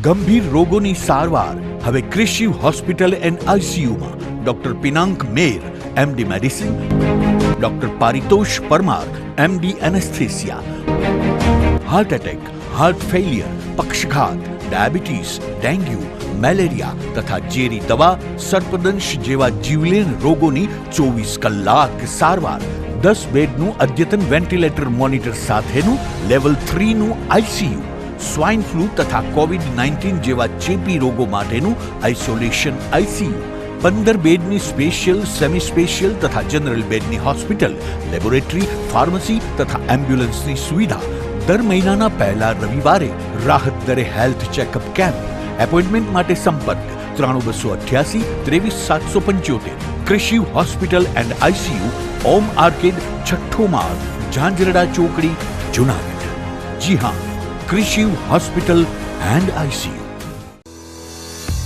ગંભીર રોગોની સારવાર હવે કૃષિ હોસ્પિટલ એન્ડ આઈસીયુમાં doctor Pinank Mer, MD medicine, doctor Paritosh Parmar, MD anaesthesia, heart attack, heart failure, પક્ષઘાત, ડાયાબિટીસ, ડેન્ગ્યુ, મેલેરિયા તથા ઝેરી દવા, સર્પદંશ જેવા જીવલેણ રોગોની 24 કલાક સારવાર, 10 બેડનું અદ્યતન વેન્ટિલેટર મોનિટર સાથેનું લેવલ 3નું આઈસીયુ, સ્વાઇન ફ્લૂ તથા કોવિડ-19 જેવા ચેપી રોગો માટેનું આઇસોલેશન આઈસીયુ, 15 બેડની સ્પેશિયલ, સેમી સ્પેશિયલ તથા જનરલ બેડની હોસ્પિટલ, લેબોરેટરી, ફાર્મસી તથા એમ્બ્યુલન્સની સુવિધા, દર મહિનાના પહેલા રવિવારે રાહત દરે હેલ્થ ચેકઅપ કેમ્પ. એપોઇન્ટમેન્ટ માટે સંપર્ક 9288 23775. કૃષિ hospital and ICU, Om arcade, છઠ્ઠો માળ, ઝાંઝરડા ચોકડી, જુનાગઢ. જી હા, કૃષિ હોસ્પિટલ એન્ડ આઈસીયુ.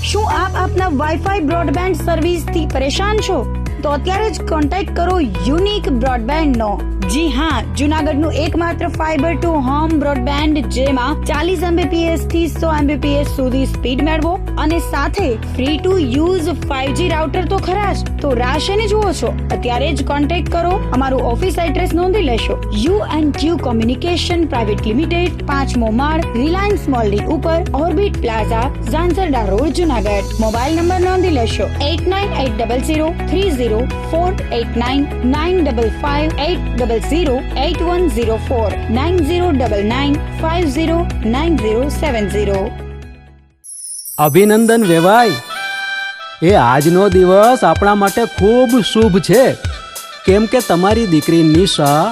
શું આપ આપના વાઈફાઈ બ્રોડબેન્ડ સર્વિસથી પરેશાન છો? તો અત્યારે જ કોન્ટેક્ટ કરો યુનિક બ્રોડબેન્ડ નો. જી હા, જુનાગઢનું એકમાત્ર ફાઈબર ટુ હોમ બ્રોડબેન્ડ, જેમાં 40 Mbps થી 100 Mbps સુધી સ્પીડ મેળવો અને સાથે free to use 5G router તો ખરા જ. તો રાહ શેની જુઓ છો? અત્યારે જ કોન્ટેક્ટ કરો. અમારું ઓફિસ એડ્રેસ નોંધી લેશો. U&Q કોમ્યુનિકેશન પ્રાઇવેટ લિમિટેડ, 5મો માળ, રિલાયન્સ મોલની ઉપર, orbit plaza, Zanzarda road, Junagadh. Mobile number નોંધી લેશો 89800304899558008104 9099509070. અભિનંદન વેવાય. એ આજનો દિવસ આપણા માટે ખૂબ શુભ છે, કેમ કે તમારી દીકરી નિશા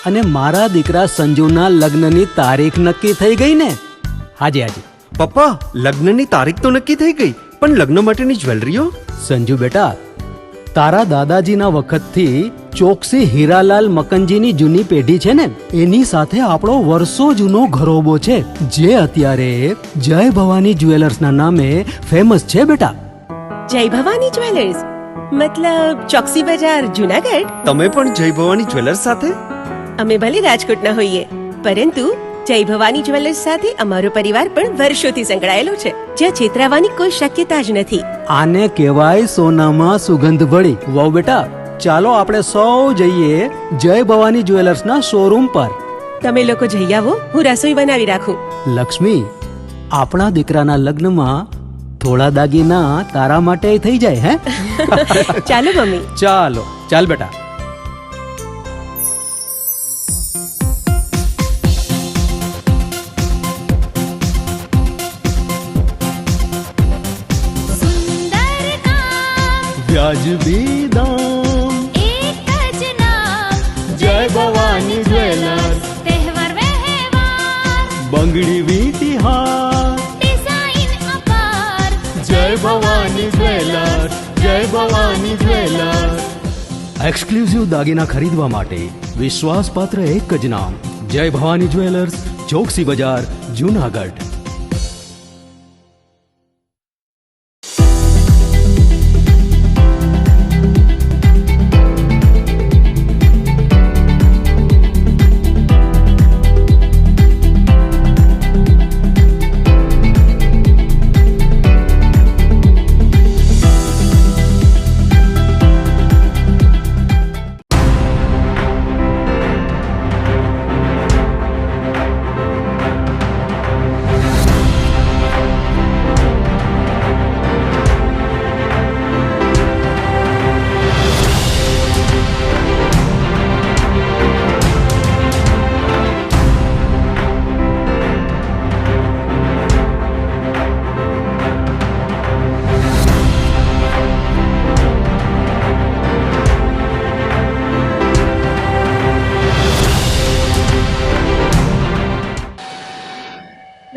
અને મારા દીકરા સંજુના લગ્નની તારીખ નક્કી થઈ ગઈ ને. હાજી હાજી પપ્પા, લગ્નની તારીખ તો નક્કી થઈ ગઈ, પણ લગ્ન માટેની જ્વેલરીઓ? સંજુ બેટા, તારા દાદાજીના વખતથી ચોકસી હીરાલાલ મકનજીની જૂની પેઢી છે ને, એની સાથે આપણો વર્ષો જૂનો ઘરોબો છે, જે અત્યારે જય ભવાની જ્વેલર્સના નામે ફેમસ છે બેટા. જય ભવાની જ્વેલર્સ મતલબ ચોકસી બજાર, જુનાગઢ? તમે પણ જય ભવાની જ્વેલર્સ સાથે? અમે ભલે રાજકોટના હોઈએ, પરંતુ જય ભવાની જ્વેલર્સ સાથે અમારો પરિવાર પણ વર્ષોથી સંકળાયેલો છે, જ્યાં છેતરાવાની કોઈ શક્યતા જ નથી. આને કહેવાય સોનામાં સુગંધ ભળી. વાવ બેટા, ચાલો આપણે સૌ જઈએ જય ભવાની જ્વેલર્સના શોરૂમ પર. તમે લોકો જઈ આવો, હું રસોઈ બનાવી રાખું. લક્ષ્મી, આપણા દીકરાના લગ્નમાં થોડા દાગીના તારા માટે થઈ જાય. હે ચાલો મમ્મી. ચાલો ચાલ બેટા. વ્યાજબી દામ, એક જ નામ, જય ભવાની જ્વેલર્સ. તહેવાર વ્યવહાર, બંગડી વીંટી હાર, ડિઝાઇન અપાર, જય ભવાની જ્વેલર્સ, જય ભવાની જ્વેલર્સ. એક્સક્લુઝિવ દાગીના ખરીદવા માટે વિશ્વાસપાત્ર એક જ નામ, જય ભવાની જ્વેલર્સ, ચોકસી બજાર, જુનાગઢ.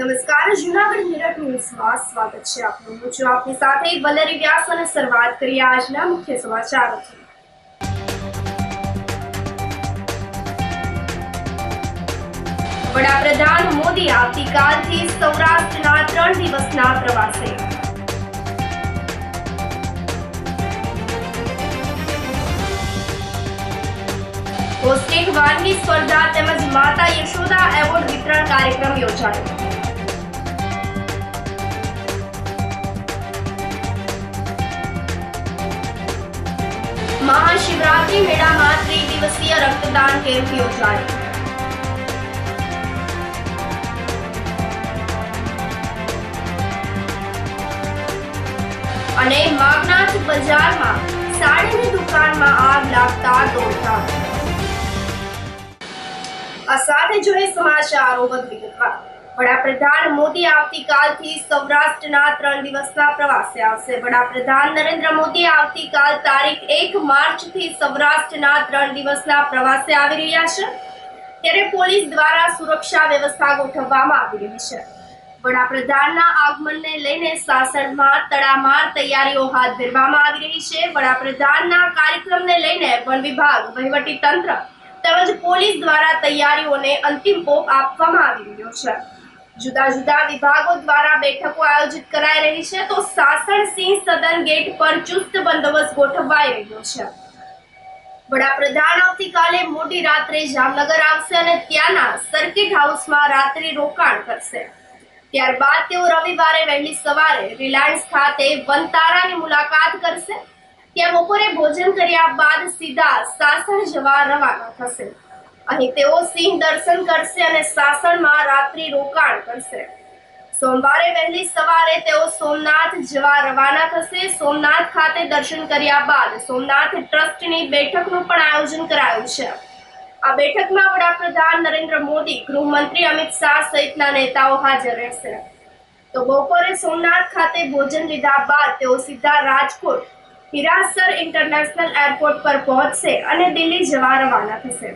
નમસ્કાર, જુનાગઢ મિરર ન્યૂઝમાં સ્વાગત છે આપનું. હું છું આપની સાથે વલરી વ્યાસ અને શરૂઆત કરીએ આજના મુખ્ય સમાચારોથી. વડાપ્રધાન મોદી આવતીકાલથી સૌરાષ્ટ્રના 3 દિવસના પ્રવાસે. હોસ્ટિંગ વાનગી સ્પર્ધા તેમજ માતા યશોદા એવોર્ડ વિતરણ કાર્યક્રમ યોજાયો. મહાશિવરાત્રી મેળામાં ત્રિદિવસીય રક્તદાન કેમ્પ યોજાયો. અને માગનાથ બજારમાં સાડીની દુકાનમાં આગ લાગતા દોડધામ. આ સાથે જોઈએ સમાચારો વધુ વિગતવાર. વડાપ્રધાન મોદી આવતીકાલથી સૌરાષ્ટ્રના 3 દિવસના પ્રવાસે આવશે. વડાપ્રધાન નરેન્દ્ર મોદી આવતીકાલ તારીખ 1 માર્ચથી સૌરાષ્ટ્રના 3 દિવસના પ્રવાસે આવી રહ્યા છે. ત્યારે પોલીસ દ્વારા સુરક્ષા વ્યવસ્થા ગોઠવવામાં આવી રહી છે. વડાપ્રધાનના આગમનને લઈને સાસણમાં તડામાર તૈયારીઓ હાથ ધરવામાં આવી રહી છે. વડાપ્રધાનના કાર્યક્રમને લઈને વન વિભાગ, વહીવટી તંત્ર તેમજ પોલીસ દ્વારા તૈયારીઓને અંતિમ ઓપ આપવામાં આવી રહ્યો છે. જુદા જુદા વિભાગો દ્વારા બેઠકો આયોજિત કરાઈ રહી છે, તો સાસણ સિંહ સદન ગેટ પર ચુસ્ત બંદોબસ્ત ગોઠવાઈ રહ્યો છે. વડાપ્રધાન આવતીકાલે મોડી રાત્રે જામનગર આવશે અને ત્યાંના સર્કિટ હાઉસમાં રાત્રિ રોકાણ કરશે. ત્યારબાદ તેઓ રવિવારે વહેલી સવારે રિલાયન્સ ખાતે વનતારાની મુલાકાત કરશે. ત્યાં બપોરે ભોજન કર્યા બાદ સીધા સાસણ જવા રવાના થશે. અહીં તેઓ સિંહ દર્શન કરશે અને સાસણમાં રાત્રિ રોકાણ કરશે. સોમવારે વહેલી સવારે તેઓ સોમનાથ જવા રવાના થશે. સોમનાથ ખાતે દર્શન કર્યા બાદ સોમનાથ ટ્રસ્ટની બેઠકનું પણ આયોજન કરાયું છે. આ બેઠકમાં વડાપ્રધાન નરેન્દ્ર મોદી, ગૃહમંત્રી અમિત શાહ સહિતના નેતાઓ હાજર રહેશે. તો બપોરે સોમનાથ ખાતે ભોજન લીધા બાદ તેઓ સીધા રાજકોટ હિરાસર ઇન્ટરનેશનલ એરપોર્ટ પર પહોંચશે અને દિલ્હી જવા રવાના થશે.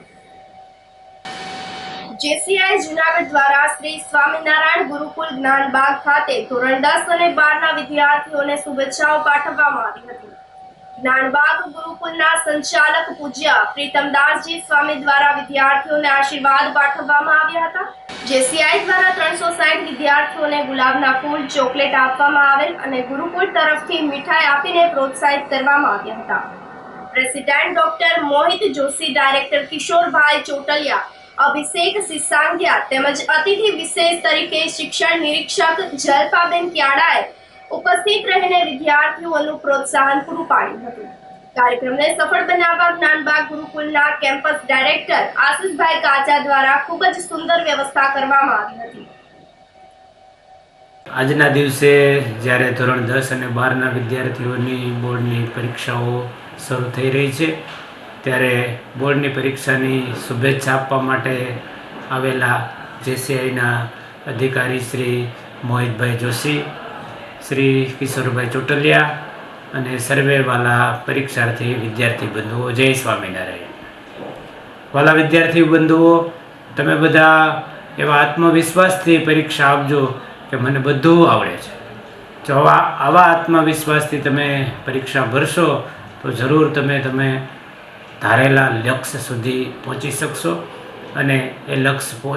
જેસીઆઈ જૂનાગઢ દ્વારા શ્રી સ્વામિનારાયણ ગુરુકુલ જ્ઞાનબાગ ખાતે ધોરણ 10 અને 12 ના વિદ્યાર્થીઓને શુભેચ્છાઓ પાઠવવામાં આવી હતી. જ્ઞાનબાગ ગુરુકુલના સંચાલક પૂજ્ય પ્રીતમદાસજી સ્વામી દ્વારા વિદ્યાર્થીઓને આશીર્વાદ પાઠવવામાં આવ્યા હતા. જેસીઆઈ દ્વારા 360 વિદ્યાર્થીઓને ગુલાબના ફૂલ, ચોકલેટ આપવામાં આવેલ અને ગુરુકુળ તરફથી મીઠાઈ આપીને પ્રોત્સાહિત કરવામાં આવ્યા હતા. પ્રેસિડેન્ટ ડોક્ટર મોહિત જોશી, ડાયરેક્ટર કિશોરભાઈ ચોટલિયા, અભિષેક સિસાંગિયા તેમજ અતિથિ વિશેષ તરીકે શિક્ષણ નિરીક્ષક જલપાબેન ક્યાડાએ ઉપસ્થિત રહીને વિદ્યાર્થીઓનું પ્રોત્સાહન પૂરું પાડ્યું હતું. કાર્યક્રમને સફળ બનાવવા જ્ઞાનબાગ ગુરુકુલના કેમ્પસ ડાયરેક્ટર આશિષભાઈ કાચા દ્વારા ખૂબ જ સુંદર વ્યવસ્થા કરવામાં આવી હતી. આજના દિવસે જ્યારે ધોરણ 10 અને 12ના વિદ્યાર્થીઓની બોર્ડની પરીક્ષાઓ શરૂ થઈ રહી છે, ત્યારે બોર્ડની પરીક્ષાની શુભેચ્છા આપવા માટે આવેલા જેસીઆઈના અધિકારી શ્રી મોહિતભાઈ જોશી, શ્રી કિશોરભાઈ ચોટલિયા અને સર્વેવાલા પરીક્ષાર્થી વિદ્યાર્થી બંધુઓ, જય સ્વામિનારાયણ. વાલા વિદ્યાર્થી બંધુઓ, તમે બધા એવા આત્મવિશ્વાસથી પરીક્ષા આપજો કે મને બધું આવડે છે. જો આવા આત્મવિશ્વાસથી તમે પરીક્ષા ભરશો તો જરૂર તમે ધારેલા લક્ષ્ય સુધી પહોંચી શકશો અને એ લક્ષ્ય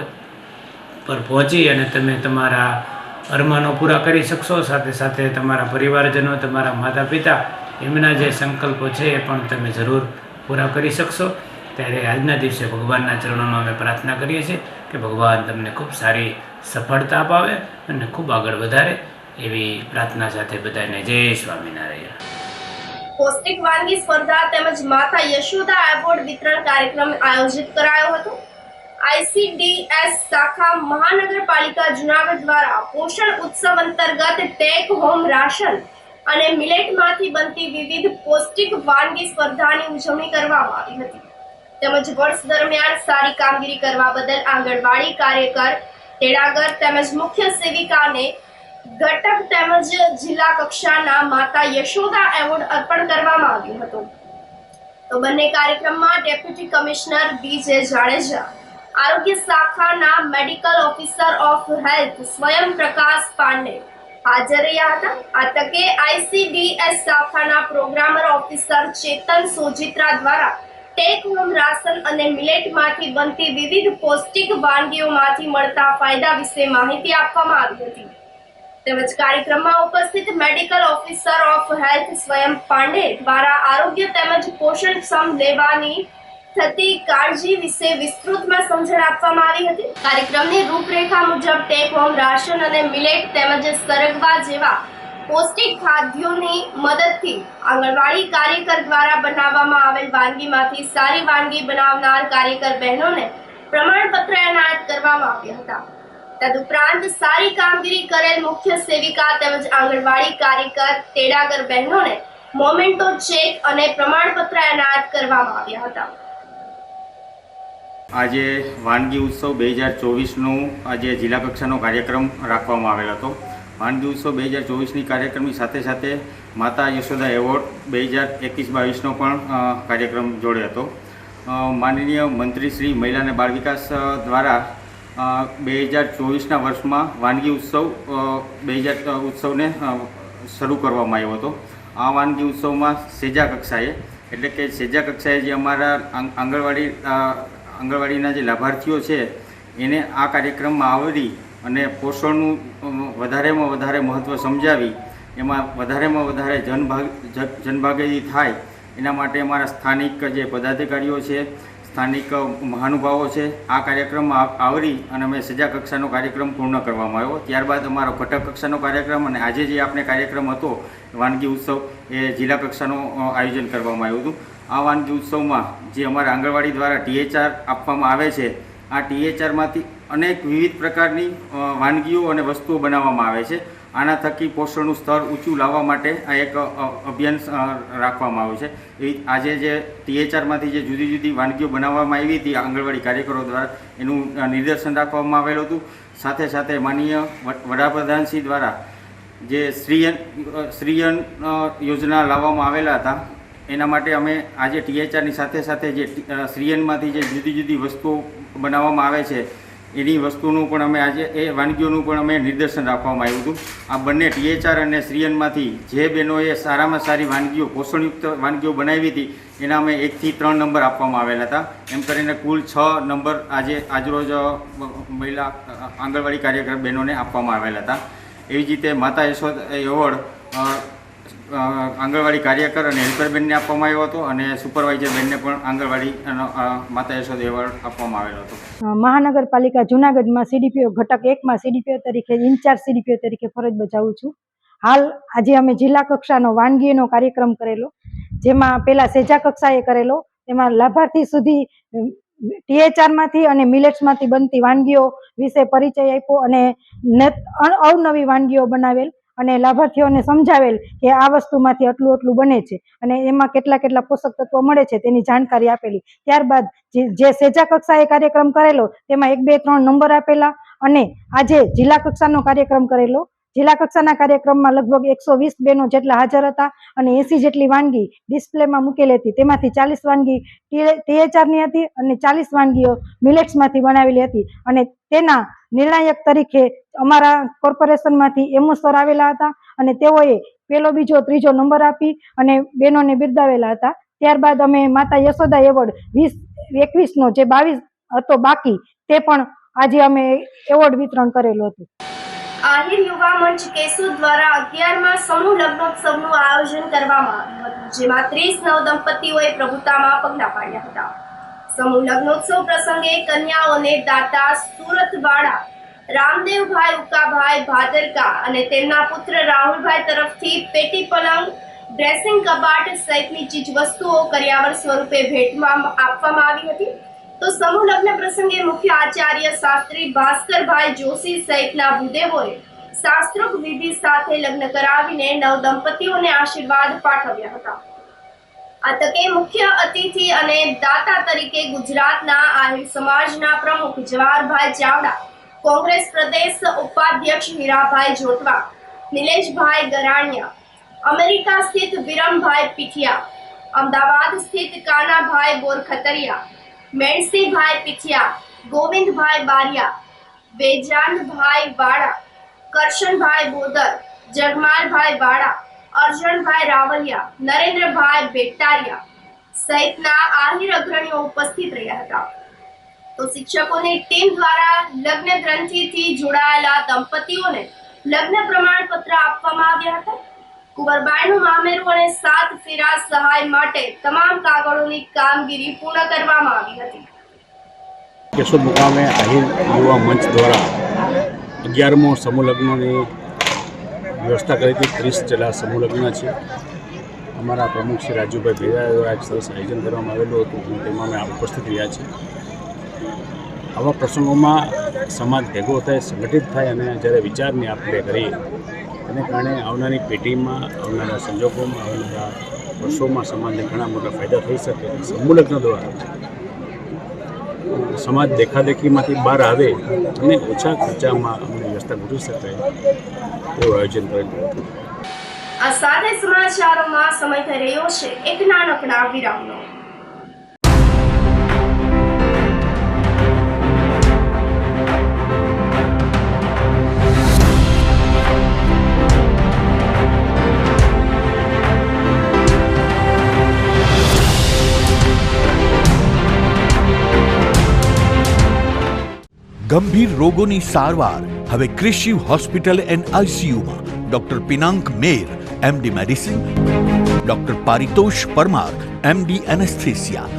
પર પહોંચી અને તમે તમારા અરમાનો પૂરા કરી શકશો. સાથે સાથે તમારા પરિવારજનો, તમારા માતા પિતા, એમના જે સંકલ્પો છે એ પણ તમે જરૂર પૂરા કરી શકશો. ત્યારે આજના દિવસે ભગવાનના ચરણોમાં અમે પ્રાર્થના કરીએ છીએ કે ભગવાન તમને ખૂબ સારી સફળતા અપાવે અને ખૂબ આગળ વધારે, એવી પ્રાર્થના સાથે બધાને જય સ્વામિનારાયણ. પૌષ્ટિક વાનગી સ્પર્ધા તેમજ માતા યશોદા એવોર્ડ વિતરણ કાર્યક્રમ આયોજિત કરાયો હતો. ICDS શાખા મહાનગરપાલિકા જૂનાગઢ દ્વારા પોષણ ઉત્સવ અંતર્ગત ટેક હોમ રાશન અને મિલેટમાંથી બનતી વિવિધ પૌષ્ટિક વાનગી સ્પર્ધાની ઉજવણી કરવામાં આવી હતી. તેમજ વર્ષ દરમિયાન સારી કામગીરી કરવા બદલ આંગણવાડી કાર્યકર, તેડાગર તેમજ મુખ્ય સેવિકાને ઘટક તેમજ જિલ્લા કક્ષાના માતા યશોદા એવોર્ડ અર્પણ કરવામાં આવ્યો હતો. તો બંને કાર્યક્રમમાં ડેપ્યુટી કમિશનર BJ જાડેજા, આરોગ્ય શાખાના મેડિકલ ઓફિસર ઓફ હેલ્થ સ્વયં પ્રકાશ પાંડે હાજર રહ્યા હતા. આ તકે ICDS શાખાના પ્રોગ્રામર ઓફિસર ચેતન સોજિત્રા દ્વારા ટેક હોમ રાશન અને મિલેટમાંથી બનતી વિવિધ પૌષ્ટિક વાનગીઓમાંથી મળતા ફાયદા વિશે માહિતી આપવામાં આવી હતી. તેમજ કાર્યક્રમમાં ઉપસ્થિત મેડિકલ ઓફિસર ઓફ હેલ્થ સ્વયં પાંડે દ્વારા આરોગ્ય તેમજ પોષણક્ષમ લેવાની થતી કાળજી વિશે વિસ્તૃતમાં સમજણ આપવામાં આવી હતી. કાર્યક્રમની રૂપરેખા મુજબ ટેક હોમ રાશન અને મિલેટ તેમજ સરગવા જેવા પૌષ્ટિક ખાદ્યોની મદદથી આંગણવાડી કાર્યકર દ્વારા બનાવવામાં આવેલ વાનગીમાંથી સારી વાનગી બનાવનાર કાર્યકર બહેનોને પ્રમાણપત્ર એનાયત કરવામાં આવ્યા હતા. તદુપરાંત સારી કામગીરી કરેલ મુખ્ય સેવિકા તેમજ આંગણવાડી કાર્યકર તેડાગર બહેનોને મોમેન્ટો ચેક અને પ્રમાણપત્ર એનાયત કરવામાં આવ્યા હતા. આજે વાનગી ઉત્સવ 2024નું આજે જિલ્લા કક્ષાનો કાર્યક્રમ રાખવામાં આવેલ હતો. વાનગી ઉત્સવ 2024ની કાર્યક્રમની સાથે સાથે માતા યશોદા એવોર્ડ 2021-22નો પણ કાર્યક્રમ જોડે હતો. માનનીય મંત્રી શ્રી મહિલા અને બાળ વિકાસ દ્વારા 2024ના વર્ષમાં વાનગી ઉત્સવને શરૂ કરવામાં આવ્યો હતો. આ વાનગી ઉત્સવમાં સેજા કક્ષાએ એટલે કે સેજા કક્ષાએ જે અમારા આંગણવાડીના જે લાભાર્થીઓ છે એને આ કાર્યક્રમમાં આવરી અને પોષણનું વધારેમાં વધારે મહત્ત્વ સમજાવી એમાં વધારેમાં વધારે જનભાગીદારી થાય એના માટે અમારા સ્થાનિક જે પદાધિકારીઓ છે, સ્થાનિક મહાનુભાવો છે, આ કાર્યક્રમમાં આવરી અને અમે સજા કક્ષાનો કાર્યક્રમ પૂર્ણ કરવામાં આવ્યો. ત્યારબાદ અમારો ઘટક કક્ષાનો કાર્યક્રમ અને આજે જે આપણે કાર્યક્રમ હતો વાનગી ઉત્સવ એ જિલ્લા કક્ષાનું આયોજન કરવામાં આવ્યું હતું. આ વાનગી ઉત્સવમાં જે અમારા આંગણવાડી દ્વારા THR આપવામાં આવે છે, આ THRમાંથી અનેક વિવિધ પ્રકારની વાનગીઓ અને વસ્તુઓ બનાવવામાં આવે છે. આના થકી પોષણનું સ્તર ઊંચું લાવવા માટે આ એક અભિયાન રાખવામાં આવ્યું છે. આજે જે THRમાંથી જે જુદી જુદી વાનગીઓ બનાવવામાં આવી હતી આંગણવાડી કાર્યકરો દ્વારા એનું નિદર્શન રાખવામાં આવેલું હતું. સાથે સાથે માનનીય વડાપ્રધાનશ્રી દ્વારા જે શ્રીયન યોજના લાવવામાં આવેલા હતા એના માટે અમે આજે THRની સાથે સાથે જે શ્રીયનમાંથી જે જુદી જુદી વસ્તુઓ બનાવવામાં આવે છે એની વસ્તુનું પણ અમે આજે એ વાનગીઓનું પણ અમે નિદર્શન રાખવામાં આવ્યું હતું. આ બંને THR અને શ્રીયનમાંથી જે બહેનોએ સારામાં સારી વાનગીઓ પોષણયુક્ત વાનગીઓ બનાવી હતી એના અમે 1 થી 3 નંબર આપવામાં આવેલા હતા. એમ કરીને કુલ 6 નંબર આજરોજ મહિલા આંગણવાડી કાર્યકર બહેનોને આપવામાં આવેલા હતા. એવી જ રીતે માતા યશોદા એવોર્ડ આંગણવાડી કાર્યકર અને હેલ્પર બેનને આપવામાં આવ્યો હતો અને સુપરવાઇઝર બેનને પણ આંગણવાડી માતા યશોદા એવોર્ડ આપવામાં આવેલો હતો. મહાનગરપાલિકા જૂનાગઢમાં CDPO ઘટક 1માં CDPO તરીકે ઇન્ચાર્જ CDPO તરીકે ફરજ બજાવું છું. હાલ આજે અમે જિલ્લા કક્ષાનો વાનગીનો કાર્યક્રમ કરેલો, જેમાં પહેલા સેજા કક્ષાએ કરેલો, તેમાં લાભાર્થી સુધી THRમાંથી અને મિલેટ્સમાંથી બનતી વાનગીઓ વિશે પરિચય આપ્યો અને અવનવી વાનગીઓ બનાવેલ અને લાભાર્થીઓને સમજાવેલ કે આ વસ્તુમાંથી આટલું બને છે અને એમાં કેટલા પોષક તત્વો મળે છે તેની જાણકારી આપેલી. ત્યારબાદ જે સેજા કક્ષાએ કાર્યક્રમ કરેલો તેમાં 1, 2, 3 નંબર આપેલા અને આજે જિલ્લા કક્ષાનો કાર્યક્રમ કરેલો. જિલ્લા કક્ષાના કાર્યક્રમમાં લગભગ 120 બહેનો જેટલા હાજર હતા અને 80 જેટલી વાનગી ડિસ્પ્લેમાં મૂકેલી હતી. તેમાંથી 40 વાનગી THRની હતી અને 40 વાનગીઓ મિલેટ્સમાંથી બનાવેલી હતી અને તેના નિર્ણાયક તરીકે અમારા કોર્પોરેશનમાંથી MO સર આવેલા હતા અને તેઓએ 1, 2, 3 નંબર આપી અને બહેનોને બિરદાવેલા હતા. ત્યારબાદ અમે માતા યશોદા એવોર્ડ 2021નો જે 22 હતો બાકી તે પણ આજે અમે એવોર્ડ વિતરણ કરેલું હતું. આહિર યુવા મંચ કેશોદ દ્વારા 11મા સમૂહ લગ્નોત્સવનું આયોજન કરવામાં આવ્યું હતું, જેમાં 30 નવદંપતીઓએ પ્રભુતામાં પગલાં પાડ્યા હતા. સમૂહ લગ્નોત્સવ પ્રસંગે કન્યાઓને દાતા સુરતવાડા રામદેવભાઈ ઉકાભાઈ ભાદરકા અને તેમના પુત્ર રાહુલભાઈ તરફથી પેટી પલંગ, ડ્રેસિંગ કબાટ સહિતની ચીજ વસ્તુઓ કરિયાવર સ્વરૂપે ભેટમાં આપવામાં આવી હતી. તો સમૂહ લગ્ન પ્રસંગે મુખ્ય આચાર્ય શાસ્ત્રી ભાસ્કરભાઈ જોશી સહિતના ભૂદેવોએ શાસ્ત્રોક્ત વિધિ સાથે લગ્ન કરાવીને નવદંપતીઓને આશીર્વાદ પાઠવ્યા હતા. આ તકે મુખ્ય અતિથિ અને દાતા તરીકે ગુજરાતના આહિર સમાજના પ્રમુખ જવાહરભાઈ ચાવડા, કોંગ્રેસ પ્રદેશ ઉપાધ્યક્ષ હીરાભાઈ જોટવા, નિલેશભાઈ ગરાણિયા, અમેરિકા સ્થિત વિરમભાઈ પીઠિયા, અમદાવાદ સ્થિત કાનાભાઈ બોરખતરિયા, મેણસીભાઈ પીઠિયા, ગોવિંદભાઈ બારિયા, વેજાનભાઈ વાડા, કરશનભાઈ બોદર, જગમાલભાઈ વાડા, અર્જણભાઈ રાવલિયા, નરેન્દ્રભાઈ બેટારિયા સહિતના આહિર અગ્રણીઓ ઉપસ્થિત રહ્યા હતા. તો શિક્ષકોની ટીમ દ્વારા લગ્ન ગ્રંથિથી જોડાયેલા દંપતીઓને લગ્ન પ્રમાણપત્ર આપવામાં આવ્યા હતા. કુંવરબાઈનું મામેરું અને 7 ફેરા સહાય માટે તમામ કાગળોની કામગીરી પૂર્ણ કરવામાં આવી હતી. કેશોદ મુકામે આહિર યુવા મંચ દ્વારા 11મો સમૂહ લગ્નની વ્યવસ્થા કરી હતી 30 જેટલા સમૂહ લગ્ન છે. અમારા પ્રમુખ શ્રી રાજુભાઈ ભેગા દ્વારા એક સરસ આયોજન કરવામાં આવેલું હતું અને તેમાં અમે ઉપસ્થિત રહ્યા છીએ. આવા પ્રસંગોમાં સમાજ ભેગો થાય, સંગઠિત થાય અને જ્યારે વિચારની આપણે કરીએ એને કારણે આવનારી પેઢીમાં, આવનારા સંજોગોમાં, આવનારા વર્ષોમાં સમાજને ઘણા મોટા ફાયદા થઈ શકે. સમૂહ લગ્ન દ્વારા સમાજ દેખાદેખીમાંથી બહાર આવે અને ઓછા ખર્ચામાં અમને વ્યવસ્થા ગોઠવી શકાય એવું આયોજન કરેલું હતું. આ સાથે સમાચારોમાં સમય થઈ રહ્યો છે એક નાનકડા વિરામનો. ગંભીર રોગોની સારવાર હવે કૃષિ હોસ્પિટલ એન્ડ આઈસીયુમાં doctor Pinank Mer MD medicine, doctor Paritosh Parmar MD anaesthesia,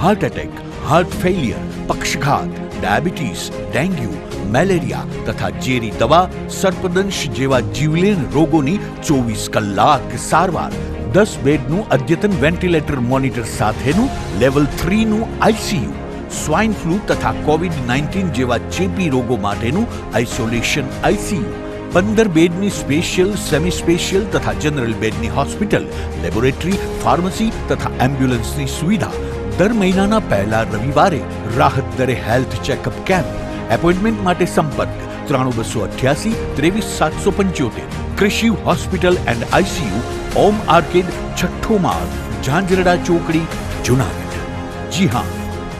heart attack, heart failure, પક્ષઘાત, ડાયાબિટીસ, ડેન્ગ્યુ, મેલેરિયા તથા ઝેરી દવા, સર્પદંશ જેવા જીવલેણ રોગોની 24 કલાક સારવાર, 10 બેડનું અદ્યતન વેન્ટિલેટર મોનિટર સાથેનું લેવલ 3નું આઈસીયુ, સ્વાઇન ફ્લૂ તથા કોવિડ-19 જેવા ચેપી રોગો માટેનું આઇસોલેશન આઈસીયુ, 15 બેડની સ્પેશિયલ, સેમી સ્પેશિયલ તથા જનરલ બેડની હોસ્પિટલ, લેબોરેટરી, ફાર્મસી તથા એમ્બ્યુલન્સની સુવિધા, દર મહિનાના પહેલા રવિવારે રાહત દરે હેલ્થ ચેકઅપ કેમ્પ. એપોઇન્ટમેન્ટ માટે સંપર્ક 9288 23775. કૃષિ hospital and ICU, Om arcade, છઠ્ઠો માળ, ઝાંઝરડા ચોકડી, જુનાગઢ. જી હા,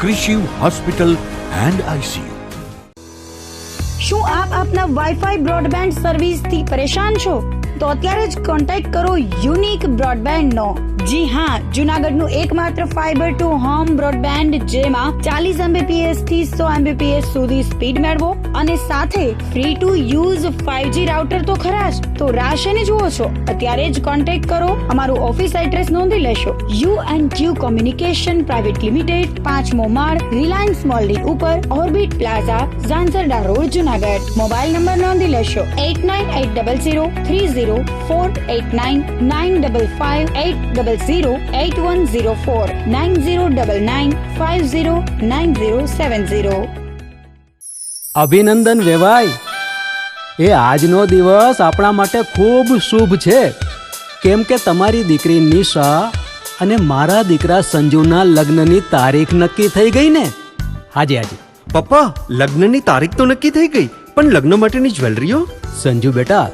કૃષિ હોસ્પિટલ એન્ડ આઈસીયુ. શું આપ આપના વાઈફાઈ બ્રોડબેન્ડ સર્વિસથી પરેશાન છો? તો અત્યારે જ કોન્ટેક્ટ કરો યુનિક બ્રોડબેન્ડ નો. જી હા, જુનાગઢનું એકમાત્ર ફાઈબર ટુ હોમ બ્રોડબેન્ડ જેમાં 40 Mbps થી 100 Mbps સુધી સ્પીડ મેળવો અને સાથે free to use 5G router તો ખરા જ. તો રાહ શેની જુઓ છો? અત્યારે જ કોન્ટેક્ટ કરો. અમારું ઓફિસ એડ્રેસ નોંધી લેશો. U&Q કોમ્યુનિકેશન પ્રાઇવેટ લિમિટેડ, 5મો માળ, રિલાયન્સ મોલની ઉપર, orbit plaza, Zanzarda road, Junagadh. Mobile number નોંધી લેશો 89800304899558008104 9099509070. અભિનંદન વેવાય. એ આજનો દિવસ આપણા માટે ખૂબ શુભ છે, કેમ કે તમારી દીકરી નિશા અને મારા દીકરા સંજુના લગ્નની તારીખ નક્કી થઈ ગઈ ને. હાજી હાજી પપ્પા, લગ્નની તારીખ તો નક્કી થઈ ગઈ, પણ લગ્ન માટેની જ્વેલરીઓ? સંજુ બેટા,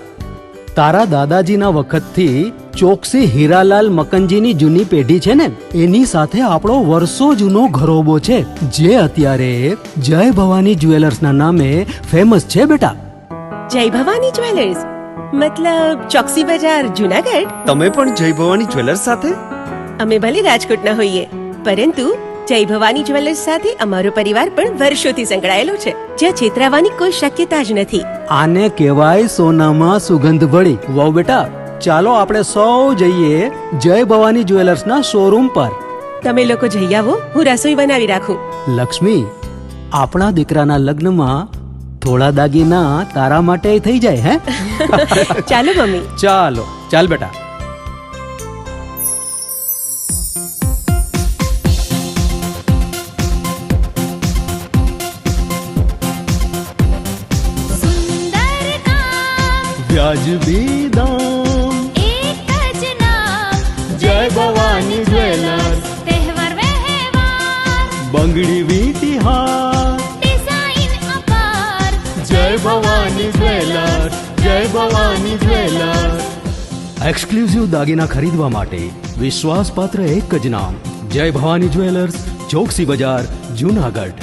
તારા દાદાજીના વખતથી ચોકસી હીરાલાલ મકનજીની જૂની પેઢી છે ને, એની સાથે આપણો વર્ષો જૂનો ઘરોબો છે, જે અત્યારે જય ભવાની જ્વેલર્સના નામે ફેમસ છે બેટા. જય ભવાની જ્વેલર્સ મતલબ ચોકસી બજાર, જુનાગઢ? તમે પણ જય ભવાની જ્વેલર્સ સાથે? અમે ભલે રાજકોટના હોઈએ, પરંતુ જય ભવાની જ્વેલર્સ સાથે અમારો પરિવાર પણ વર્ષોથી સંકળાયેલો છે, જ્યાં છેતરાવાની કોઈ શક્યતા જ નથી. આને કહેવાય સોનામાં સુગંધ ભળી. વાવ બેટા, ચાલો આપણે સૌ જઈએ જય ભવાની જ્વેલર્સના શોરૂમ પર. તમે લોકો જઈ આવો, હું રસોઈ બનાવી રાખું. લક્ષ્મી, આપણા દીકરાના લગ્નમાં થોડા દાગીના તારા માટે થઈ જાય. હે ચાલો મમ્મી. ચાલો ચાલ બેટા. સુંદર કામ વ્યાજબી દામ, એક જ નામ જય ભવાની જ્વેલર્સ. તહેવાર વ્યવહાર બંગડી વીંટી હાર, ડિઝાઇન અપાર જય ભવાની જ્વેલર્સ, જય ભવાની જ્વેલર્સ. એક્સક્લુઝિવ દાગીના ખરીદવા માટે વિશ્વાસપાત્ર એક જ નામ, જય ભવાની જ્વેલર્સ, ચોકસી બજાર, જુનાગઢ.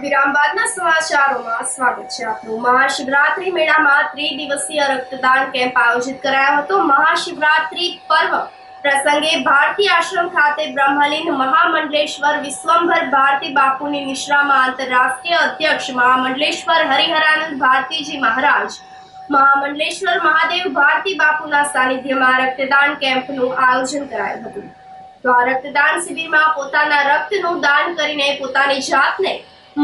વિરામ બાદના સમાચારોમાં સ્વાગત છે આપનું. મહાશિવરાત્રી મેળામાં ત્રિદિવસીય રક્તદાન કેમ્પ આયોજિત કરાયો હતો. મહાશિવરાત્રી પર્વ પ્રસંગે ભારતી આશ્રમ ખાતે બ્રહ્મલીન મહામંડલેશ્વર વિશ્વંભર ભારતી બાપુની નિશ્રામાં આંતરરાષ્ટ્રીય અધ્યક્ષ મહામંડલેશ્વર હરિહરાનંદ ભારતીજી મહારાજ મહામંડલેશ્વર મહાદેવ ભારતી બાપુના સાનિધ્યમાં રક્તદાન કેમ્પનું આયોજન કરાયું હતું. તો આ રક્તદાન શિબિરમાં પોતાના રક્તનું દાન કરીને પોતાની જાતને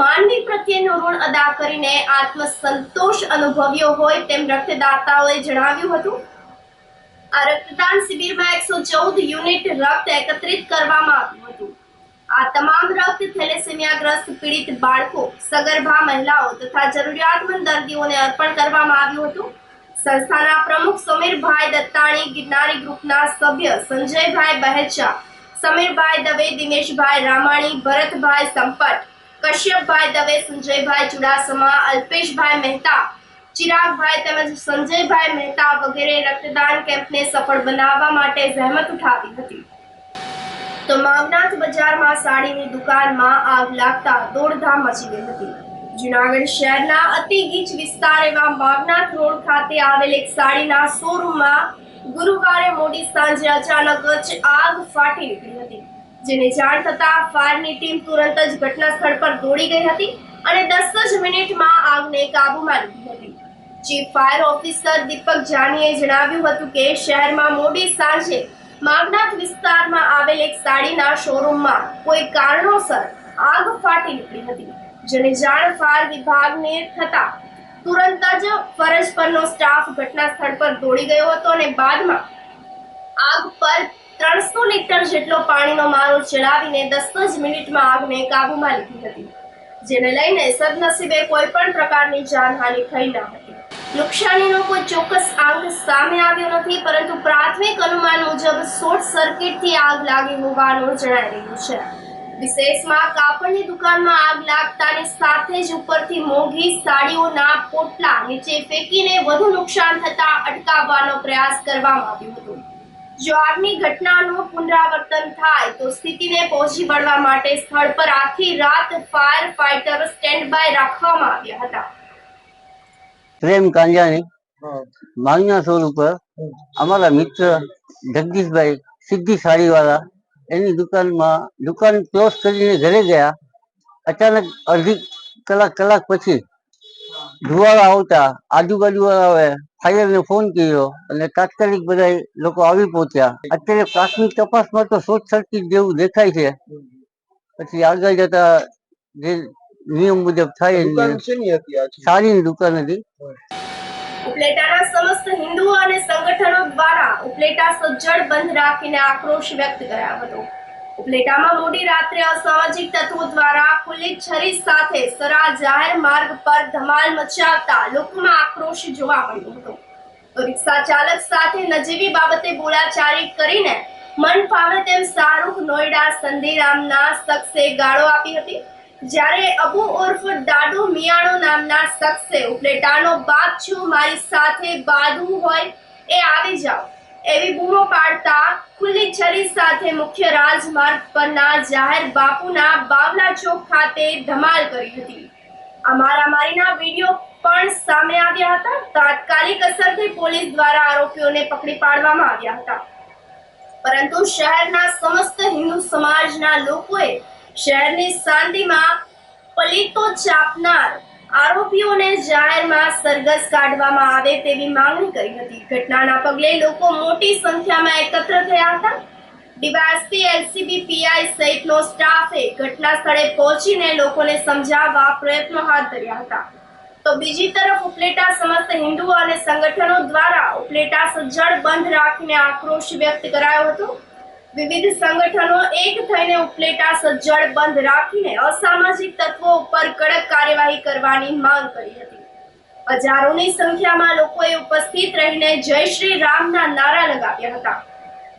માનવી પ્રત્યેનું ઋણ અદા કરીને આત્મસંતોષ અનુભવ્યો હોય તેમ રક્તદાતાઓએ જણાવ્યું હતું. આ રક્તદાન શિબિરમાં 114 યુનિટ રક્ત એકત્રિત કરવામાં આવ્યું હતું. આ તમામ રક્ત થેલેસેમિયાગ્રસ્ત પીડિત બાળકો, સગર્ભા મહિલાઓ તથા જરૂરિયાતમંદ દર્દીઓને અર્પણ કરવામાં આવ્યું હતું. સંસ્થાના પ્રમુખ સમીરભાઈ દત્તાણી, ગિરનારી ગ્રુપના સભ્ય સંજયભાઈ બહેચા, સમીરભાઈ દવે, દિનેશભાઈ રામાણી, ભરતભાઈ સંપટ, કશ્યપભાઈ દવે, સંજયભાઈ ચુડાસમા, અલ્પેશભાઈ મહેતા, ચિરાગભાઈ તેમજ સંજયભાઈ મહેતા વગેરે રક્તદાન કેમ્પને સફળ બનાવવા માટે જહેમત ઉઠાવી હતી. તો માગનાથ બજારમાં સાડીની દુકાનમાં આગ લાગતા દોડધામ મચી ગઈ હતી. જૂનાગઢ શહેરના અતિ ગીચ વિસ્તાર એવા માગનાથ રોડ ખાતે આવેલ એક સાડીના શોરૂમમાં ગુરુવારે મોડી સાંજે અચાનક જ આગ ફાટી નીકળી હતી. જેને જાણ થતા ફાયરની ટીમ તુરંત જ ઘટના સ્થળ પર દોડી ગઈ હતી અને 10 જ મિનિટમાં આગને કાબૂમાં લીધી હતી. ચીફ ફાયર ઓફિસર દીપક જાનીએ જણાવ્યું હતું કે શહેરમાં મોડી સાંજે માગનાથ વિસ્તારમાં આવેલ એક સાડીના શોરૂમમાં કોઈ કારણોસર આગ ફાટી નીકળી હતી. જેને જાણ ફાયર વિભાગને થતા તુરંત જ ફરજ પરનો સ્ટાફ ઘટના સ્થળ પર દોડી ગયો હતો અને બાદમાં આગ પર 300 લીટર જેટલો પાણીનો મારો ચલાવીને 10 જ મિનિટમાં આગને કાબૂમાં લીધી હતી. જેને લઈને સદનસીબે કોઈ પણ પ્રકારની જાનહાનિ થઈ ન હતી. નુકસાનીનો કોઈ ચોક્કસ આંક સામે આવ્યો નથી, પરંતુ પ્રાથમિક અનુમાન મુજબ શોર્ટ સર્કિટથી આગ લાગી હોવાનું જણાઈ રહ્યું છે. વિશેષમાં કાપડની દુકાનમાં આગ લાગતાની સાથે જ ઉપરથી મોંઘી સાડીઓના પોટલા નીચે ફેંકીને વધુ નુકસાન થતા અટકાવવાનો પ્રયાસ કરવામાં આવ્યો હતો. જો આગની ઘટનાનું પુનરાવર્તન થાય તો સ્થિતિને પહોંચી વળવા માટે સ્થળ પર આખી રાત ફાયર ફાઈટર સ્ટેન્ડ બાય રાખવામાં આવ્યા હતા. પ્રેમ કાંજાણી માગના રોડ ઉપર અમારા મિત્ર જગદીશભાઈ સિદ્ધિ સાડીવાળા એની દુકાનમાં દુકાન ક્લોઝ કરીને ઘરે ગયા. અચાનક અડધી કલાક પછી ધુવાળા આવતા આજુબાજુવાળાઓએ ફાયરને ફોન કર્યો અને તાત્કાલિક બધા લોકો આવી પહોંચ્યા. અત્યારે પ્રાથમિક તપાસમાં તો શોર્ટ સર્કિટ જેવું દેખાય છે. પછી આગળ જતા જે નિયમ મુજબ થાય સાડીની દુકાન હતી. ઉપલેટાના સમસ્ત હિન્દુઓ અને સંગઠનો દ્વારા ઉપલેટા સજ્જડ બંધ રાખીને આક્રોશ વ્યક્ત કરાયો હતો. ઉપલેટામાં મોડી રાત્રે અસામાજિક તત્વો દ્વારા ખુલ્લી છરી સાથે સરા જાહેર માર્ગ પર ધમાલ મચાવતા લોકોમાં આક્રોશ જોવા મળ્યો હતો. તો રિક્ષા ચાલક સાથે નજીવી બાબતે બોલાચાલી કરીને મન ફાવે તેમ શાહરૂખ નોઈડા સંધીરામના શખ્સે ગાળો આપી હતી. જ્યારે અબુ ઉર્ફ દાડુ મિયાણો નામના શખ્સે ઉપલેટાનો બાપ છું, મારી સાથે બાંધવું હોય એ આવી જાઓ એવી બૂમો પાડતા ખુલ્લી છરી સાથે મુખ્ય રાજમાર્ગ પરના જાહેર બાપુના બાવલા ચોક ખાતે ધમાલ કરી હતી. આ મારામારીના વિડીયો પણ સામે આવ્યા હતા. તાત્કાલિક અસરથી પોલીસ દ્વારા આરોપીઓને પકડી પાડવામાં આવ્યા હતા. પરંતુ શહેરના સમસ્ત હિન્દુ સમાજના લોકોએ શહેરની શાંતિમાં પલીતો ચાપનાર આરોપીઓને જાહેરમાં સરઘસ કાઢવામાં આવે તેવી માંગણી કરી હતી. ઘટનાના પગલે લોકો મોટી સંખ્યામાં એકત્ર થયા હતા. ડીવાયએસપી, એલસીબી, પીઆઈ સહિતનો સ્ટાફે ઘટના સ્થળે પહોંચીને લોકોને સમજાવવા પ્રયત્નો હાથ ધર્યા હતા. તો બીજી તરફ ઉપલેટા સમસ્ત હિન્દુઓ અને સંગઠનો દ્વારા ઉપલેટા સજ્જડ બંધ રાખીને આક્રોશ વ્યક્ત કરાયો હતો. વિવિધ સંગઠનો એક થઈને ઉપલેટા સજ્જડ બંધ રાખીને અસામાજિક તત્વો ઉપર કડક કાર્યવાહી કરવાની માંગ કરી હતી. હજારોની સંખ્યામાં લોકોએ ઉપસ્થિત રહીને જય શ્રી રામના નારા લગાવ્યા હતા.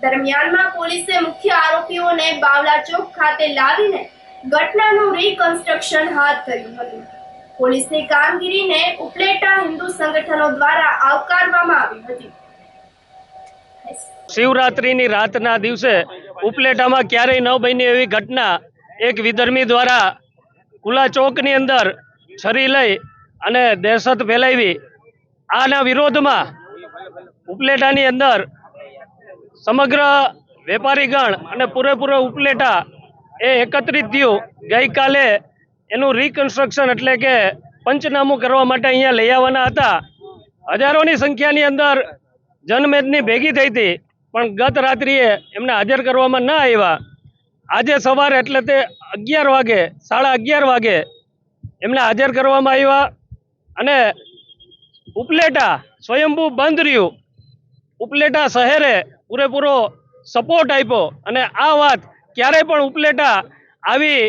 દરમિયાનમાં પોલીસે મુખ્ય આરોપીઓને બાવલા ચોક ખાતે લાવીને ઘટનાનું રિકન્સ્ટ્રક્શન હાથ ધર્યું હતું. પોલીસની કામગીરીને ઉપલેટા હિન્દુ સંગઠનો દ્વારા આવકારવામાં આવી હતી. શિવરાત્રિની રાતના દિવસે ઉપલેટામાં ક્યારેય ન બની એવી ઘટના એક વિધર્મી દ્વારા ખુલ્લા ચોકની અંદર છરી લઈ અને દહેશત ફેલાવી. આના વિરોધમાં ઉપલેટાની અંદર સમગ્ર વેપારીગણ અને પૂરેપૂરો ઉપલેટા એ એકત્રિત થયું. ગઈકાલે એનું રિકન્સ્ટ્રક્શન એટલે કે પંચનામું કરવા માટે અહીંયા લઈ આવવાના હતા. હજારોની સંખ્યાની અંદર જનમેદની ભેગી થઈ હતી, પણ ગત રાત્રિએ એમને હાજર કરવામાં ના આવ્યા. આજે સવારે એટલે તે 11 વાગે 11:30 વાગે એમને હાજર કરવામાં આવ્યા અને ઉપલેટા સ્વયંભૂ બંધ રહ્યું. ઉપલેટા શહેરે પૂરેપૂરો સપોર્ટ આપ્યો અને આ વાત ક્યારેય પણ ઉપલેટા આવી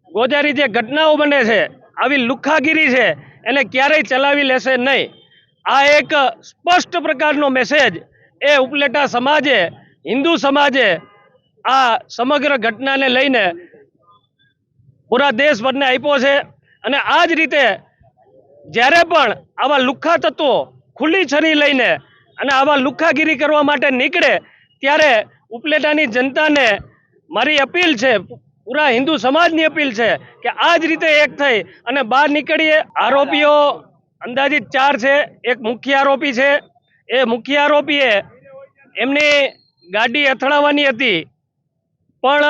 ગોજારી જે ઘટનાઓ બને છે, આવી લુખ્ખાગીરી છે, એને ક્યારેય ચલાવી લેશે નહીં. આ એક સ્પષ્ટ પ્રકારનો મેસેજ એ ઉપલેટા સમાજે, હિન્દુ સમાજે આ સમગ્ર ઘટનાને લઈને પૂરા દેશભરને આપ્યો છે. અને આ જ રીતે જ્યારે પણ આવા લુખ્ખા તત્વો ખુલ્લી છરી લઈને અને આવા લુખ્ખાગીરી કરવા માટે નીકળે ત્યારે ઉપલેટાની જનતાને મારી અપીલ છે, પૂરા હિન્દુ સમાજની અપીલ છે કે આ જ રીતે એક થઈ અને બહાર નીકળીએ. આરોપીઓ અંદાજિત 4 છે. એક મુખ્ય આરોપી છે. એ મુખ્ય આરોપીએ એમની ગાડી અથડાવવાની હતી, પણ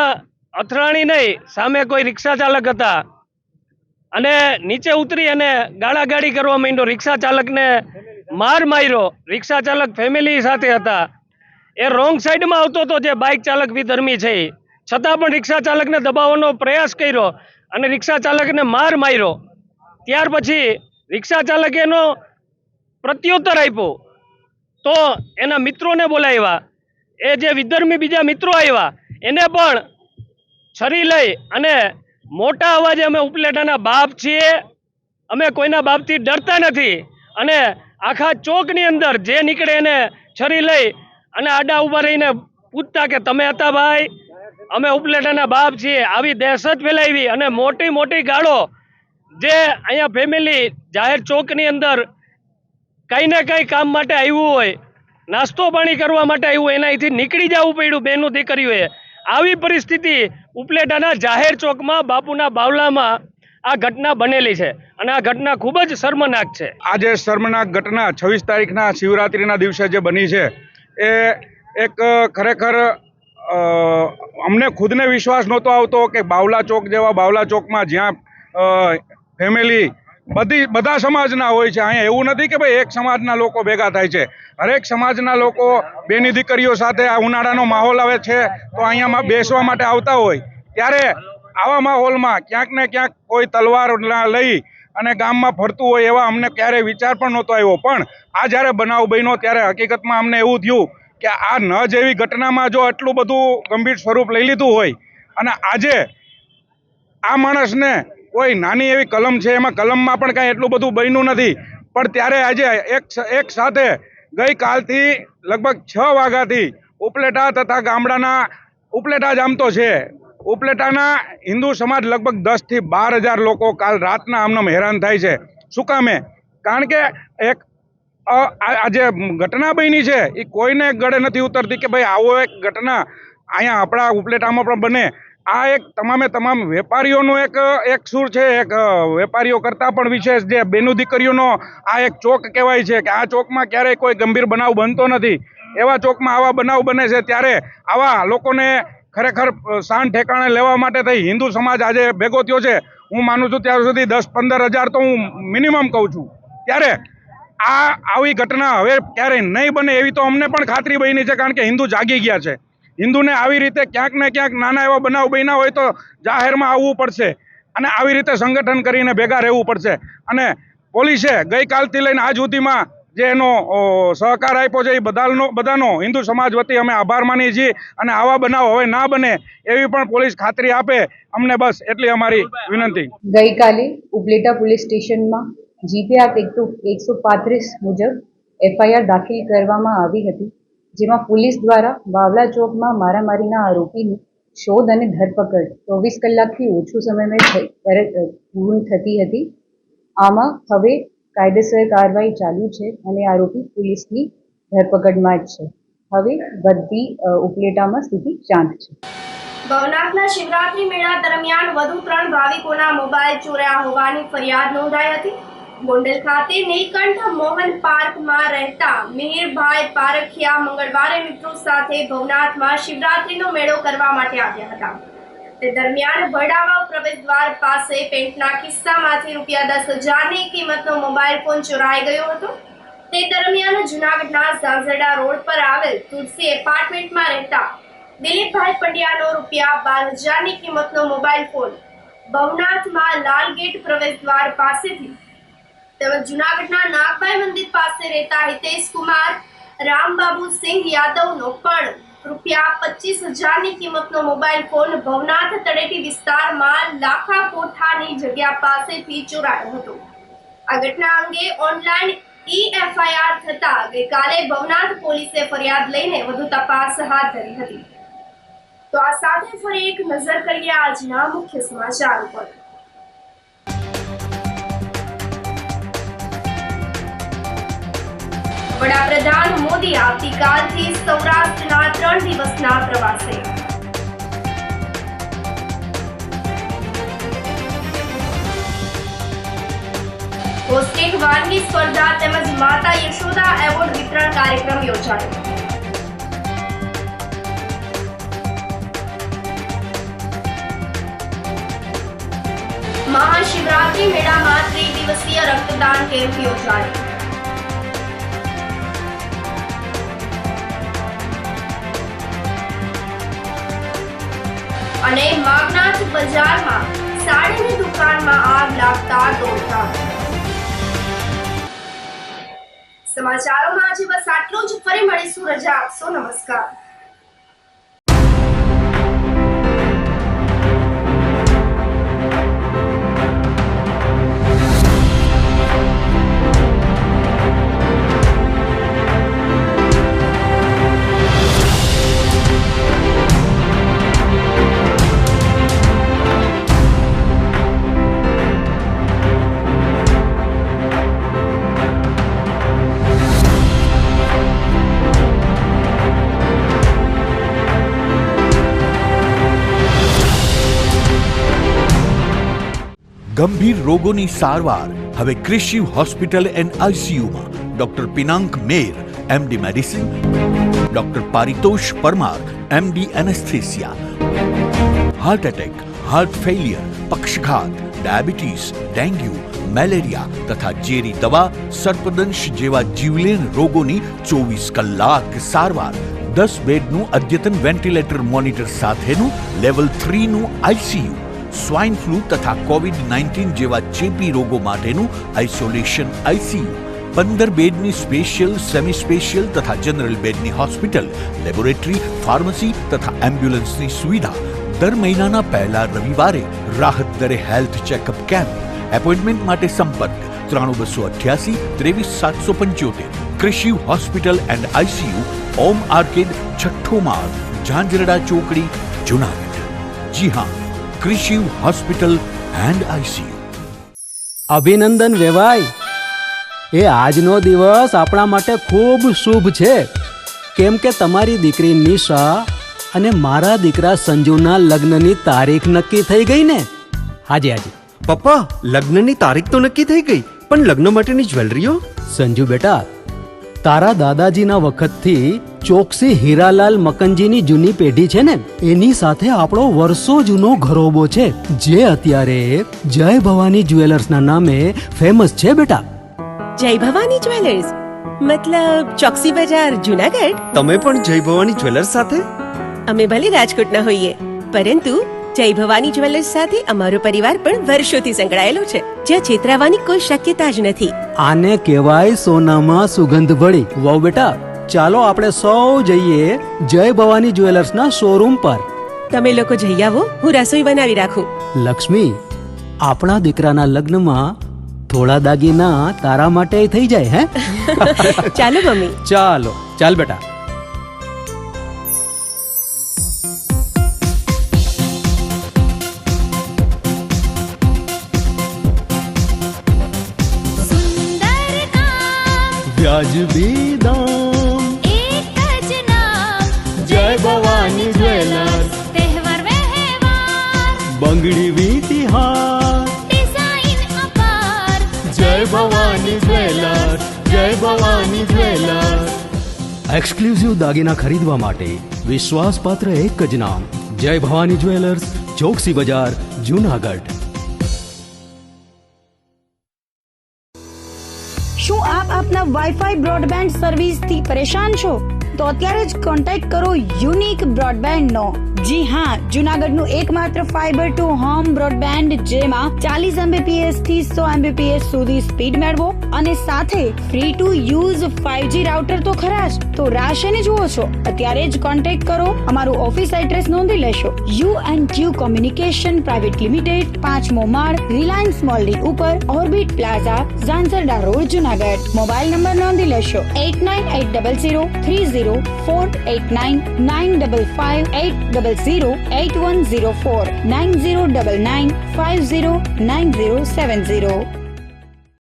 અથડાણી નહીં, સામે કોઈ રિક્ષા ચાલક હતા અને નીચે ઉતરી અને ગાળાગાળી કરવા માંડ્યો. રિક્ષા ચાલકને માર માર્યો. રિક્ષા ચાલક ફેમિલી સાથે હતા. એ રોંગ સાઈડમાં આવતો હતો, જે બાઇક ચાલક વિધર્મી છે, છતાં પણ રિક્ષા ચાલકને દબાવવાનો પ્રયાસ કર્યો અને રિક્ષા ચાલકને માર માર્યો. ત્યાર પછી રિક્ષા ચાલકે એનો પ્રત્યુત્તર આપ્યો તો એના મિત્રોને બોલાવ્યા. એ જે વિધર્મી બીજા મિત્રો આવ્યા એને પણ છરી લઈ અને મોટા અવાજે અમે ઉપલેટાના બાપ છીએ, અમે કોઈના બાપથી ડરતા નથી, અને આખા ચોકની અંદર જે નીકળે એને છરી લઈ અને આડા ઉભા રહીને પૂછતા કે તમે હતા ભાઈ, અમે ઉપલેટાના બાપ છીએ. આવી દહેશત ફેલાવી અને મોટી મોટી ગાળો, જે અહીંયા ફેમિલી જાહેર ચોકની અંદર કંઈ ને કંઈ કામ માટે આવ્યું હોય, નાસ્તો પાણી કરવા માટે આવ્યું હોય, એના અહીંથી નીકળી જવું પડ્યું બહેનો દીકરીઓએ. આવી પરિસ્થિતિ ઉપલેટાના જાહેર ચોકમાં બાપુના બાવલામાં આ ઘટના બનેલી છે અને આ ઘટના ખૂબ જ શર્મનાક છે. આજે શર્મનાક ઘટના 26 તારીખના શિવરાત્રિના દિવસે જે બની છે એ એક ખરેખર અમને ખુદને વિશ્વાસ નહોતો આવતો કે બાવલા ચોક જેવા બાવલા ચોકમાં જ્યાં ફેમિલી બધા સમાજના હોય છે, અહીંયા એવું નથી કે ભાઈ એક સમાજના લોકો ભેગા થાય છે, હરેક સમાજના લોકો બેની દીકરીઓ સાથે આ ઉનાળાનો માહોલ આવે છે તો અહીંયા બેસવા માટે આવતા હોય, ત્યારે આવા માહોલમાં ક્યાંક ને ક્યાંક કોઈ તલવાર લઈ અને ગામમાં ફરતું હોય એવા અમને ક્યારેય વિચાર પણ નહોતો આવ્યો. પણ આ જ્યારે બનાવ બન્યો ત્યારે હકીકતમાં અમને એવું થયું કે આ ન જેવી ઘટનામાં જો આટલું બધું ગંભીર સ્વરૂપ લઈ લીધું હોય અને આજે આ માણસને કોઈ નાની એવી કલમ છે, એમાં કલમમાં પણ કાંઈ એટલું બધું બન્યું નથી, પણ ત્યારે આજે એક સાથે ગઈકાલથી લગભગ 6 વાગ્યાથી ઉપલેટા તથા ગામડાના ઉપલેટા જ આમ તો છે, ઉપલેટાના હિન્દુ સમાજ લગભગ 10 થી 12 હજાર લોકો કાલ રાતના આમનામ હેરાન થાય છે. શું કામે? કારણ કે એક આ જે ઘટના બની છે એ કોઈને ગળે નથી ઉતરતી કે ભાઈ આવો એક ઘટના અહીંયા આપણા ઉપલેટામાં પણ બને. આ એક તમામે તમામ વેપારીઓનો એક સૂર છે, એક વેપારીઓ કરતાં પણ વિશેષ જે બેનું દીકરીઓનો આ એક ચોક કહેવાય છે કે આ ચોકમાં ક્યારેય કોઈ ગંભીર બનાવ બનતો નથી. એવા ચોકમાં આવા બનાવ બને છે ત્યારે આવા લોકોને ખરેખર શાન ઠેકાણે લેવા માટે થઈ હિન્દુ સમાજ આજે ભેગો થયો છે. હું માનું છું ત્યાર સુધી 10-15 હજાર તો હું મિનિમમ કહું છું. ત્યારે આવી ઘટના હવે ક્યારેય નહીં બને એવી તો અમને પણ ખાતરી બની છે, કારણ કે હિન્દુ જાગી ગયા છે. હિન્દુને આવી રીતે ક્યાંક ને ક્યાંક નાના એવા બનાવ બન્યા હોય તો જાહેરમાં આવવું પડશે અને આવી રીતે સંગઠન કરીને ભેગા રહેવું પડશે. અને પોલીસે ગઈકાલથી લઈને આજ સુધીમાં જે એનો સહકાર આપ્યો છે એ બધાનો હિન્દુ સમાજ વતી અમે આભાર માનીએ છીએ અને આવા બનાવ હવે ના બને એવી પણ પોલીસ ખાતરી આપે અમને, બસ એટલી અમારી વિનંતી. ગઈકાલે ઉપલેટા પોલીસ સ્ટેશનમાં જીપે એક્ટ 135 મુજબ FIR દાખલ કરવામાં આવી હતી, જેમાં પોલીસ દ્વારા બાવલા ચોકમાં મારામારીના આરોપીની શોધ અને ધરપકડ 24 કલાકથી ઓછું સમયમાં પૂર્ણ થતી હતી. આમાં હવે કાયદેસર કાર્યવાહી ચાલુ છે અને આરોપી પોલીસની ધરપકડમાં જ છે. હવે બધી ઉપલેટામાં સ્થિતિ શાંત છે. ભવનાથના શિવરાત્રી મેળા દરમિયાન વધુ 3 ભાવિકોના મોબાઈલ ચોર્યા હોવાની ફરિયાદ નોંધાઈ હતી. ગોંડલ ખાતે નીલકંઠ મોહન પાર્કમાં રહેતા મિહિરભાઈ પારખિયા મંગળવારે મિત્રો સાથે ભવનાથમાં શિવરાત્રીનો મેળો કરવા માટે આવ્યા હતા. તે દરમિયાન ભડાવાવ પ્રવેશદ્વાર પાસે પેન્ટના ખિસ્સામાંથી ₹10,000ની કિંમતનો મોબાઈલ ફોન ચોરાઈ ગયો હતો. તે દરમિયાન જૂનાગઢના ઝાંઝરડા રોડ પર આવેલ તુલસી એપાર્ટમેન્ટમાં રહેતા દિલીપભાઈ પંડ્યાનો ₹12,000ની કિંમતનો મોબાઈલ ફોન ભવનાથમાં લાલગેટ પ્રવેશદ્વાર પાસેથી તેમજ જૂનાગઢના નાગભાઈ મંદિર પાસે રહેતા હિતેશ કુમાર રામબાબુ સિંહ યાદવનો પણ ₹25,000ની કિંમતનો મોબાઈલ ફોન ભવનાથ તળેટી વિસ્તારમાં લાખા કોઠાની જગ્યા પાસેથી ચોરાયો હતો. આ ઘટના અંગે ઓનલાઈન FIR થતા ગઈકાલે ભવનાથ પોલીસે ફરિયાદ લઈને વધુ તપાસ હાથ ધરી હતી. તો આ સાથે ફરી એક નજર કરીએ આજના મુખ્ય સમાચાર ઉપર. વડાપ્રધાન મોદી આવતીકાલથી સૌરાષ્ટ્રના 3 દિવસના પ્રવાસે. પૌષ્ટિક વાનગી સ્પર્ધા તેમજ માતા યશોદા એવોર્ડ વિતરણ કાર્યક્રમ યોજાયો. મહાશિવરાત્રી મેળામાં 3 દિવસીય રક્તદાન કેમ્પ યોજાયો. અને માગનાથ બજારમાં સાડીની દુકાનમાં આગ લાગતા દોડધામ. સમાચારોમાં આજે બસ આટલું જ. ફરી મળીશું. રજા આપશો. નમસ્કાર. ગંભીર રોગોની સારવાર હવે કૃષિ હોસ્પિટલ એન્ડ આઈસીયુમાં doctor Pinank Mer MD medicine, doctor Paritosh Parmar MD anaesthesia, heart attack, heart failure, પક્ષઘાત, ડાયાબિટીસ, ડેન્ગ્યુ, મેલેરિયા તથા ઝેરી દવા, સર્પદંશ જેવા જીવલેણ રોગોની 24 કલાક સારવાર. 10 બેડનું અદ્યતન વેન્ટિલેટર મોનિટર સાથેનું લેવલ 3નું આઈસીયુ, સ્વાઇન ફ્લૂ તથા COVID-19 જેવા ચેપી રોગો માટેનું આઇસોલેશન આઈસીયુ, 15 બેડની સ્પેશિયલ, સેમી સ્પેશિયલ તથા જનરલ બેડની હોસ્પિટલ, લેબોરેટરી, ફાર્મસી તથા એમ્બ્યુલન્સની સુવિધા. દર મહિનાના પહેલા રવિવારે રાહત દરે હેલ્થ ચેકઅપ કેમ્પ. એપોઇન્ટમેન્ટ માટે સંપર્ક 9288 23775. કૃષિ hospital and ICU, Om arcade, છઠ્ઠો માળ, ઝાંઝરડા ચોકડી, જુનાગઢ. જી હા, કૃષિ હોસ્પિટલ એન્ડ આઈસીયુ. અભિનંદન વેવાય. એ આજનો દિવસ આપણા માટે ખૂબ શુભ છે, કેમ કે તમારી દીકરી નિશા અને મારા દીકરા સંજુના લગ્નની તારીખ નક્કી થઈ ગઈ ને. હાજી હાજી પપ્પા, લગ્નની તારીખ તો નક્કી થઈ ગઈ, પણ લગ્ન માટેની જ્વેલરીઓ? સંજુ બેટા, તારા દાદાજીના વખતથી ચોકસી હીરાલાલ મકનજીની જૂની પેઢી છે ને, એની સાથે આપણો વર્ષો જૂનો ઘરોબો છે, જે અત્યારે જય ભવાની જ્વેલર્સના નામે ફેમસ છે બેટા. જય ભવાની જ્વેલર્સ મતલબ ચોકસી બજાર, જુનાગઢ? તમે પણ જય ભવાની જ્વેલર્સ સાથે? અમે ભલે રાજકોટના હોઈએ, પરંતુ જય ભવાની જ્વેલર્સ સાથે અમારો પરિવાર પણ વર્ષોથી સંકળાયેલો છે, જ્યાં છેતરાવાની કોઈ શક્યતા જ નથી. આને કહેવાય સોનામાં સુગંધ ભળી. વાવ બેટા, ચાલો આપણે સૌ જઈએ જય ભવાની જ્વેલર્સના શોરૂમ પર. તમે લોકો જઈ આવો, હું રસોઈ બનાવી રાખું. લક્ષ્મી, આપણા દીકરાના લગ્નમાં થોડા દાગીના તારા માટે થઈ જાય. હે ચાલો મમ્મી. ચાલો ચાલ બેટા. વ્યાજબી દામ, એક જ નામ, જય ભવાની જ્વેલર્સ. તહેવાર વ્યવહાર, બંગડી વીટી હાર, ડિઝાઇન અપાર, જય ભવાની એક્સક્લુઝિવ દાગીના ખરીદવા માટે વિશ્વાસપાત્ર એક જ નામ, જય ભવાની જ્વેલર્સ, ચોકસી બજાર, જુનાગઢ. શું આપ આપના વાઈફાઈ બ્રોડબેન્ડ સર્વિસથી પરેશાન છો? તો અત્યારે જ કોન્ટેક્ટ કરો યુનિક બ્રોડબેન્ડ નો. જી હા, જુનાગઢનું એકમાત્ર ફાઈબર ટુ હોમ બ્રોડબેન્ડ, જેમાં 40 Mbps થી 100 Mbps સુધી સ્પીડ મેળવો અને સાથે free to use 5G router તો ખરા જ. તો રાહ શેની જુઓ છો? અત્યારે જ કોન્ટેક્ટ કરો. અમારું ઓફિસ એડ્રેસ નોંધી લેશો. U&Q કોમ્યુનિકેશન પ્રાઇવેટ લિમિટેડ, 5મો માળ, રિલાયન્સ મોલની ઉપર, orbit plaza, Zanzarda road, Junagadh. Mobile number નોંધી લેશો 8980030489 955 800 8104 9099 509070.